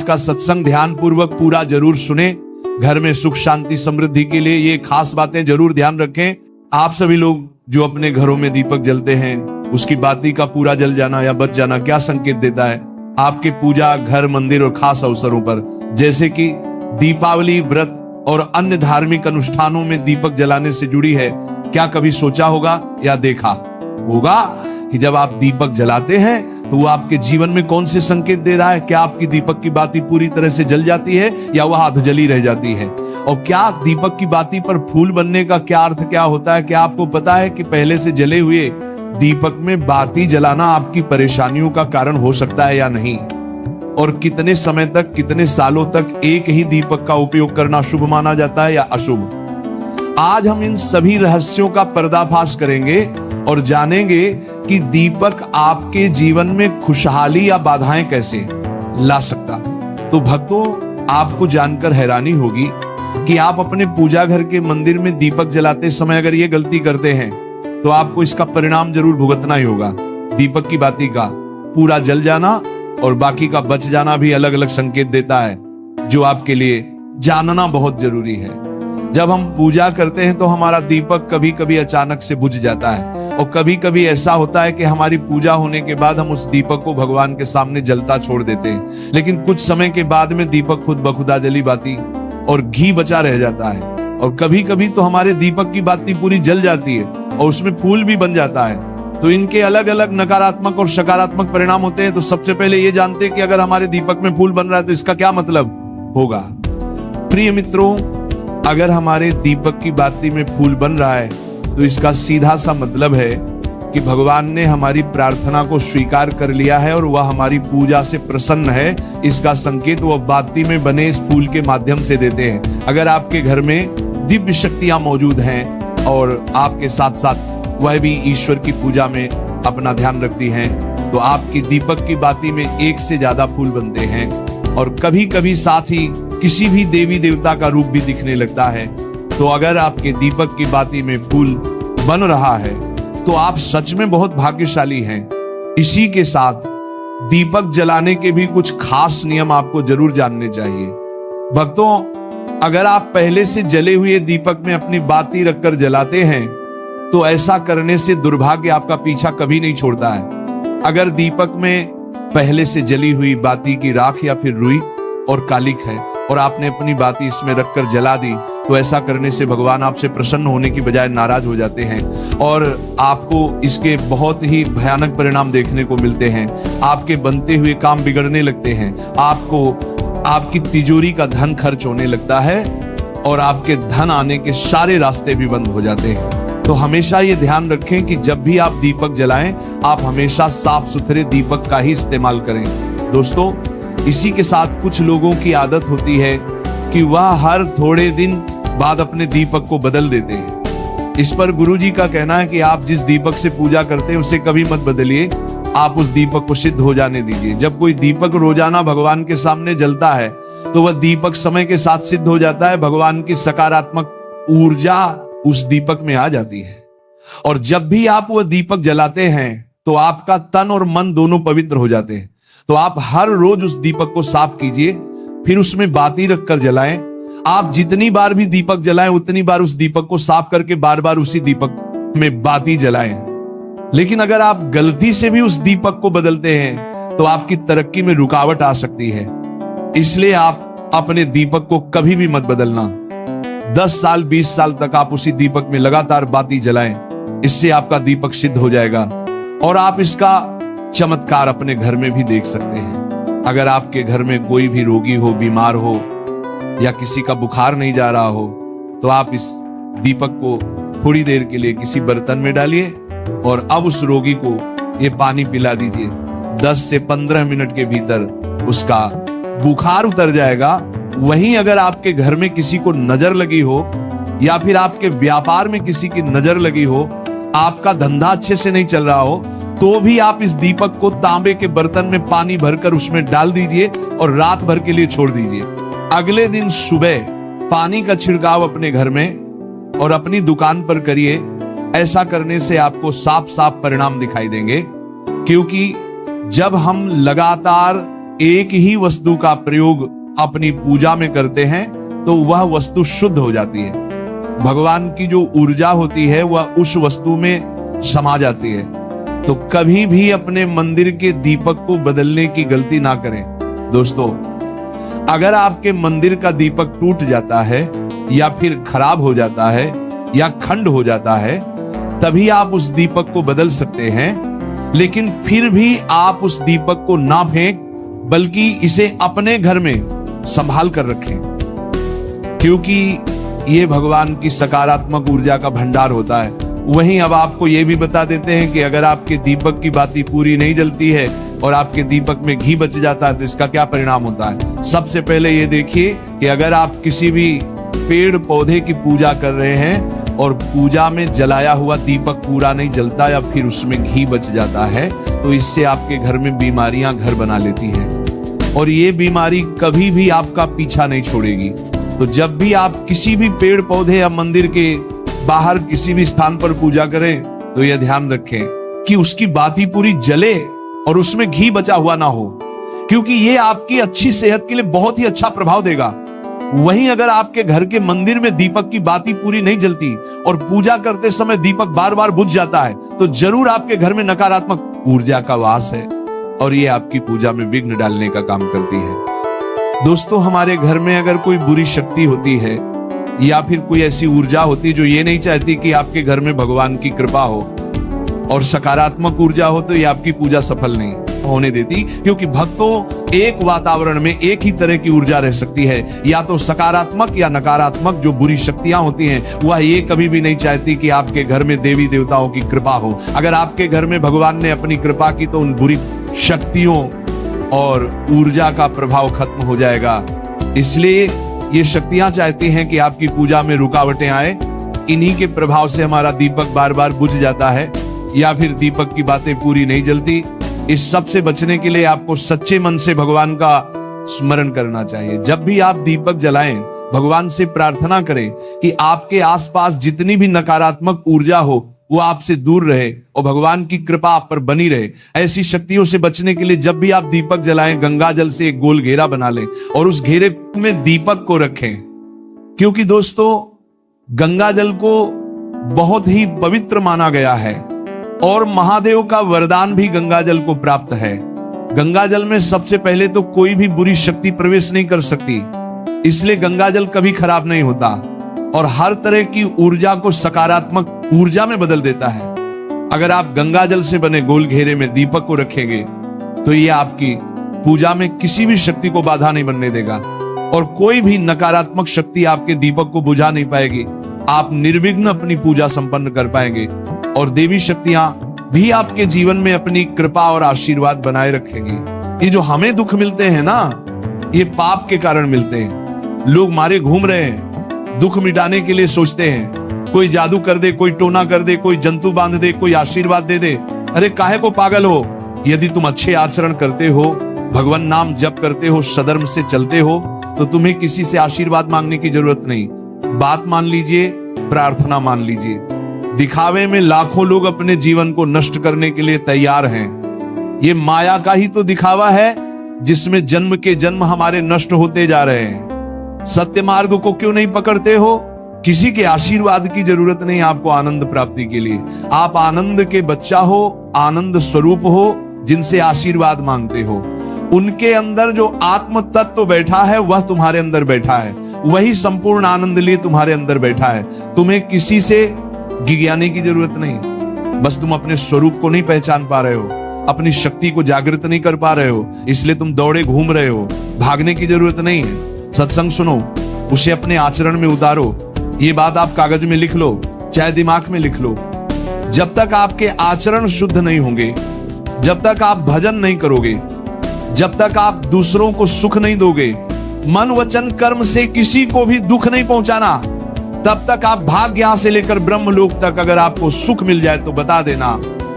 इसका सत्संग ध्यान पूर्वक पूरा जरूर सुने। घर में सुख शांति समृद्धि के लिए ये खास बातें जरूर ध्यान रखें। आप सभी लोग जो अपने घरों में दीपक जलते हैं, उसकी बाती का पूरा जल जाना या बच जाना क्या संकेत देता है? आपके पूजा, घर, मंदिर और खास अवसरों पर जैसे कि दीपावली, व्रत और अन्य धार्मिक अनुष्ठानों में दीपक जलाने से जुड़ी है। क्या कभी सोचा होगा या देखा होगा कि जब आप दीपक जलाते हैं तो वो आपके जीवन में कौन से संकेत दे रहा है? क्या आपकी दीपक की बाती पूरी तरह से जल जाती है या वह अधजली रह जाती है? और क्या दीपक की बाती पर फूल बनने का क्या अर्थ क्या होता है? क्या आपको पता है कि पहले से जले हुए दीपक में बाती जलाना आपकी परेशानियों का कारण हो सकता है या नहीं? और कितने समय तक, कितने सालों तक एक ही दीपक का उपयोग करना शुभ माना जाता है या अशुभ? आज हम इन सभी रहस्यों का पर्दाफाश करेंगे और जानेंगे कि दीपक आपके जीवन में खुशहाली या बाधाएं कैसे ला सकता। तो भक्तों, आपको जानकर हैरानी होगी कि आप अपने पूजा घर के मंदिर में दीपक जलाते समय अगर ये गलती करते हैं तो आपको इसका परिणाम जरूर भुगतना ही होगा। दीपक की बाती का पूरा जल जाना और बाकी का बच जाना भी अलग अलग संकेत देता है, जो आपके लिए जानना बहुत जरूरी है। जब हम पूजा करते हैं तो हमारा दीपक कभी कभी अचानक से बुझ जाता है और कभी कभी ऐसा होता है कि हमारी पूजा होने के बाद हम उस दीपक को भगवान के सामने जलता छोड़ देते हैं, लेकिन कुछ समय के बाद में दीपक खुद बखुदा जली बाती और घी बचा रह जाता है। और कभी कभी तो हमारे दीपक की बाती पूरी जल जाती है और उसमें फूल भी बन जाता है। तो इनके अलग अलग नकारात्मक और सकारात्मक परिणाम होते हैं। तो सबसे पहले ये जानते हैं कि अगर हमारे दीपक में फूल बन रहा है तो इसका क्या मतलब होगा। प्रिय मित्रों, अगर हमारे दीपक की बाती में फूल बन रहा है तो इसका सीधा सा मतलब है कि भगवान ने हमारी प्रार्थना को स्वीकार कर लिया है और वह हमारी पूजा से प्रसन्न है। इसका संकेत वह बाती में बने इस फूल के माध्यम से देते हैं। अगर आपके घर में दिव्य शक्तियां मौजूद हैं और आपके साथ साथ वह भी ईश्वर की पूजा में अपना ध्यान रखती हैं, तो आपकी दीपक की बाती में एक से ज्यादा फूल बनते हैं और कभी कभी साथ ही किसी भी देवी देवता का रूप भी दिखने लगता है। तो अगर आपके दीपक की बाती में फूल बन रहा है तो आप सच में बहुत भाग्यशाली हैं। इसी के साथ दीपक जलाने के भी कुछ खास नियम आपको जरूर जानने चाहिए। भक्तों, अगर आप पहले से जले हुए दीपक में अपनी बाती रखकर जलाते हैं तो ऐसा करने से दुर्भाग्य आपका पीछा कभी नहीं छोड़ता है। अगर दीपक में पहले से जली हुई बाती की राख या फिर रुई और कालिक है और आपने अपनी बाती इसमें रखकर जला दी तो ऐसा करने से भगवान आपसे प्रसन्न होने की बजाय नाराज हो जाते हैं और आपको इसके बहुत ही भयानक परिणाम देखने को मिलते हैं। आपके बनते हुए काम बिगड़ने लगते हैं, आपकी तिजोरी का धन खर्च होने लगता है और आपके धन आने के सारे रास्ते भी बंद हो जाते हैं। तो हमेशा ये ध्यान रखें कि जब भी आप दीपक जलाएं, आप हमेशा साफ सुथरे दीपक का ही इस्तेमाल करें। दोस्तों, इसी के साथ कुछ लोगों की आदत होती है कि वह हर थोड़े दिन बाद अपने दीपक को बदल देते हैं। इस पर गुरुजी का कहना है कि आप जिस दीपक से पूजा करते हैं उसे कभी मत बदलिए, आप उस दीपक को सिद्ध हो जाने दीजिए। जब कोई दीपक रोजाना भगवान के सामने जलता है तो वह दीपक समय के साथ सिद्ध हो जाता है। भगवान की सकारात्मक ऊर्जा उस दीपक में आ जाती है और जब भी आप वह दीपक जलाते हैं तो आपका तन और मन दोनों पवित्र हो जाते हैं। तो आप हर रोज उस दीपक को साफ कीजिए, फिर उसमें बाती रखकर जलाएं। आप जितनी बार भी दीपक जलाएं उतनी बार उस दीपक को साफ करके बार बार उसी दीपक में बाती जलाएं। लेकिन अगर आप गलती से भी उस दीपक को बदलते हैं तो आपकी तरक्की में रुकावट आ सकती है। इसलिए आप अपने दीपक को कभी भी मत बदलना। 10 साल 20 साल तक आप उसी दीपक में लगातार बाती जलाएं, इससे आपका दीपक सिद्ध हो जाएगा और आप इसका चमत्कार अपने घर में भी देख सकते हैं। अगर आपके घर में कोई भी रोगी हो, बीमार हो या किसी का बुखार नहीं जा रहा हो तो आप इस दीपक को थोड़ी देर के लिए किसी बर्तन में डालिए और अब उस रोगी को ये पानी पिला दीजिए। 10 से 15 मिनट के भीतर उसका बुखार उतर जाएगा। वहीं अगर आपके घर में किसी को नजर लगी हो या फिर आपके व्यापार में किसी की नजर लगी हो, आपका धंधा अच्छे से नहीं चल रहा हो, तो भी आप इस दीपक को तांबे के बर्तन में पानी भरकर उसमें डाल दीजिए और रात भर के लिए छोड़ दीजिए। अगले दिन सुबह पानी का छिड़काव अपने घर में और अपनी दुकान पर करिए। ऐसा करने से आपको साफ साफ परिणाम दिखाई देंगे, क्योंकि जब हम लगातार एक ही वस्तु का प्रयोग अपनी पूजा में करते हैं तो वह वस्तु शुद्ध हो जाती है। भगवान की जो ऊर्जा होती है वह उस वस्तु में समा जाती है। तो कभी भी अपने मंदिर के दीपक को बदलने की गलती ना करें। दोस्तों, अगर आपके मंदिर का दीपक टूट जाता है या फिर खराब हो जाता है या खंड हो जाता है, तभी आप उस दीपक को बदल सकते हैं। लेकिन फिर भी आप उस दीपक को ना फेंक, बल्कि इसे अपने घर में संभाल कर रखें, क्योंकि ये भगवान की सकारात्मक ऊर्जा का भंडार होता है। वहीं अब आपको ये भी बता देते हैं कि अगर आपके दीपक की बाती पूरी नहीं जलती है और आपके दीपक में घी बच जाता है तो इसका क्या परिणाम होता है। सबसे पहले ये देखिए कि अगर आप किसी भी पेड़ पौधे की पूजा कर रहे हैं और पूजा में जलाया हुआ दीपक पूरा नहीं जलता या फिर उसमें घी बच जाता है, तो इससे आपके घर में बीमारियां घर बना लेती हैं और ये बीमारी कभी भी आपका पीछा नहीं छोड़ेगी। तो जब भी आप किसी भी पेड़ पौधे या मंदिर के बाहर किसी भी स्थान पर पूजा करें तो यह ध्यान रखें कि उसकी बाती पूरी जले और उसमें घी बचा हुआ ना हो, क्योंकि ये आपकी अच्छी सेहत के लिए बहुत ही अच्छा प्रभाव देगा। वहीं अगर आपके घर के मंदिर में दीपक की बाती पूरी नहीं जलती और पूजा करते समय दीपक बार बार बुझ जाता है, तो जरूर आपके घर में नकारात्मक ऊर्जा का वास है और ये आपकी पूजा में विघ्न डालने का काम करती है। दोस्तों, हमारे घर में अगर कोई बुरी शक्ति होती है या फिर कोई ऐसी ऊर्जा होती जो ये नहीं चाहती कि आपके घर में भगवान की कृपा हो और सकारात्मक ऊर्जा हो, तो ये आपकी पूजा सफल नहीं होने देती, क्योंकि भक्तों एक वातावरण में एक ही तरह की ऊर्जा रह सकती है, या तो सकारात्मक या नकारात्मक। जो बुरी शक्तियां होती हैं वह ये कभी भी नहीं चाहती कि आपके घर में देवी देवताओं की कृपा हो। अगर आपके घर में भगवान ने अपनी कृपा की तो उन बुरी शक्तियों और ऊर्जा का प्रभाव खत्म हो जाएगा। इसलिए ये शक्तियां चाहती हैं कि आपकी पूजा में रुकावटें आए। इन्हीं के प्रभाव से हमारा दीपक बार बार बुझ जाता है या फिर दीपक की बातें पूरी नहीं जलती। इस सब से बचने के लिए आपको सच्चे मन से भगवान का स्मरण करना चाहिए। जब भी आप दीपक जलाएं, भगवान से प्रार्थना करें कि आपके आसपास जितनी भी नकारात्मक ऊर्जा हो वो आपसे दूर रहे और भगवान की कृपा आप पर बनी रहे। ऐसी शक्तियों से बचने के लिए जब भी आप दीपक जलाएं, गंगा जल से एक गोल घेरा बना लें और उस घेरे में दीपक को रखें, क्योंकि दोस्तों गंगा जल को बहुत ही पवित्र माना गया है और महादेव का वरदान भी गंगा जल को प्राप्त है। गंगा जल में सबसे पहले तो कोई भी बुरी शक्ति प्रवेश नहीं कर सकती, इसलिए गंगा जल कभी खराब नहीं होता और हर तरह की ऊर्जा को सकारात्मक ऊर्जा में बदल देता है। अगर आप गंगा जल से बने गोल घेरे में दीपक को रखेंगे तो ये आपकी पूजा में किसी भी शक्ति को बाधा नहीं बनने देगा और कोई भी नकारात्मक शक्ति आपके दीपक को बुझा नहीं पाएगी। आप निर्विघ्न अपनी पूजा संपन्न कर पाएंगे और देवी शक्तियां भी आपके जीवन में अपनी कृपा और आशीर्वाद बनाए रखेंगी। ये जो हमें दुख मिलते हैं ना, ये पाप के कारण मिलते हैं। लोग मारे घूम रहे हैं, दुख मिटाने के लिए सोचते हैं कोई जादू कर दे, कोई टोना कर दे, कोई जंतु बांध दे, कोई आशीर्वाद दे दे। अरे काहे को पागल हो? यदि तुम अच्छे आचरण करते हो, भगवान नाम जप करते हो, सधर्म से चलते हो, तो तुम्हें किसी से आशीर्वाद मांगने की जरूरत नहीं। बात मान लीजिए, प्रार्थना मान लीजिए। दिखावे में लाखों लोग अपने जीवन को नष्ट करने के लिए तैयार हैं। ये माया का ही तो दिखावा है जिसमें जन्म के जन्म हमारे नष्ट होते जा रहे हैं। सत्य मार्ग को क्यों नहीं पकड़ते हो? किसी के आशीर्वाद की जरूरत नहीं आपको आनंद प्राप्ति के लिए। आप आनंद के बच्चा हो, आनंद स्वरूप हो, जिनसे आशीर्वाद मांगते हो। उनके अंदर जो आत्म तत्व बैठा है वह तुम्हारे अंदर बैठा है, वही संपूर्ण आनंद लिए तुम्हारे अंदर बैठा है। तुम्हें किसी से गिज्ञाने की जरूरत नहीं। बस तुम अपने स्वरूप को नहीं पहचान पा रहे हो, अपनी शक्ति को जागृत नहीं कर पा रहे हो, इसलिए तुम दौड़े घूम रहे हो। भागने की जरूरत नहीं है। सत्संग सुनो, उसे अपने आचरण में उतारो। ये बात आप कागज में लिख लो, चाहे दिमाग में लिख लो। जब तक आपके आचरण शुद्ध नहीं होंगे, जब तक आप भजन नहीं करोगे, जब तक आप दूसरों को सुख नहीं दोगे, मन वचन कर्म से किसी को भी दुख नहीं पहुंचाना, तब तक आप भाग्य यहां से लेकर ब्रह्म लोक तक अगर आपको सुख मिल जाए तो बता देना,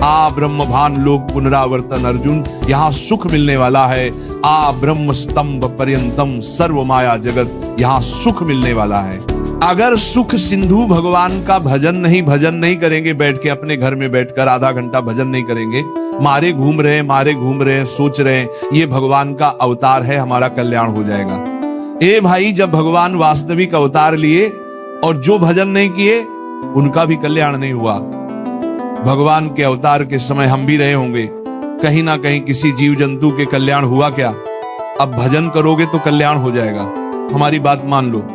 आ ब्रह्म भान लोक पुनरावर्तन अर्जुन, यहां सुख मिलने वाला है। आ ब्रह्म स्तंभ पर्यंतम सर्व माया जगत, यहां सुख मिलने वाला है। अगर सुख सिंधु भगवान का भजन नहीं करेंगे, बैठ के अपने घर में बैठकर आधा घंटा भजन नहीं करेंगे, मारे घूम रहे हैं, सोच रहे हैं ये भगवान का अवतार है, हमारा कल्याण हो जाएगा। ए भाई, जब भगवान वास्तविक अवतार लिए और जो भजन नहीं किए उनका भी कल्याण नहीं हुआ। भगवान के अवतार के समय हम भी रहे होंगे, कहीं ना कहीं किसी जीव जंतु के कल्याण हुआ क्या? अब भजन करोगे तो कल्याण हो जाएगा, हमारी बात मान लो।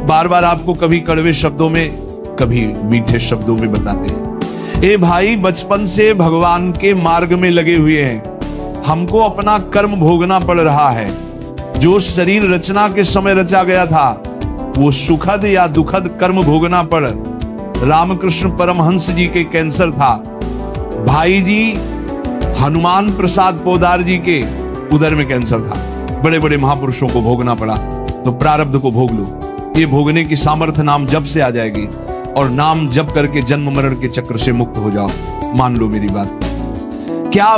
बार बार आपको कभी कड़वे शब्दों में, कभी मीठे शब्दों में बताते हैं। ए भाई, बचपन से भगवान के मार्ग में लगे हुए हैं, हमको अपना कर्म भोगना पड़ रहा है। जो शरीर रचना के समय रचा गया था, वो सुखद या दुखद कर्म भोगना पड़। रामकृष्ण परमहंस जी के कैंसर था, भाई जी हनुमान प्रसाद पोदार जी के उदर में कैंसर था। बड़े बड़े महापुरुषों को भोगना पड़ा, तो प्रारब्ध को भोग लो। ये भोगने की सामर्थ्य नाम जप से आ जाएगी, और नाम जप करके जन्म मरण के चक्र से मुक्त हो जाओ। मान लो मेरी बात। क्या